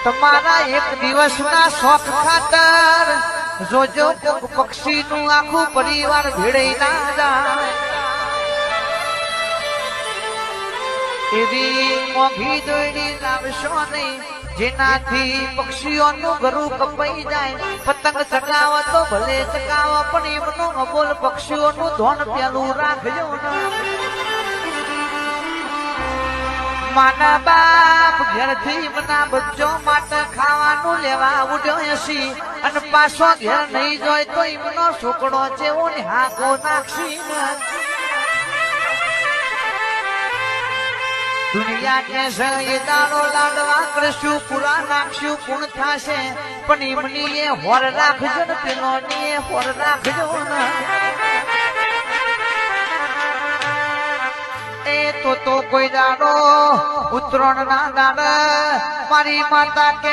તમારા એક દિવસના શોખ ખાતર જોજો પક્ષીનું આખું પરિવાર ભેળાઈ ના જાય. એવી મોઘી દોયડી લાવશો નહીં જેનાથી પક્ષીઓનું ઘરું કપાઈ જાય. પતંગ ચગાવો તો ભલે ચગાવો પણ એમનું અબોલ પક્ષીઓનું ધોન પેલું રાખજો. માના બાપ ઘેરથી મના બચ્ચો માટે ખાવાનું લેવા ઉડ્યો હસી અને પાછો ઘેર નહીં જોય તો એમનો છોકરો જેવો ને હાકો નાખશી. દુનિયા કે છે એ દાડો લાડવા કરશું પૂરા નાખશું પૂર્ણ થશે પણ એમની એ હોર રાખજો ને પેલો ની એ હોર રાખજો ને. એ તો કોઈ દાડો ઉત્તરાયણ ના દાડે મારી માતા કે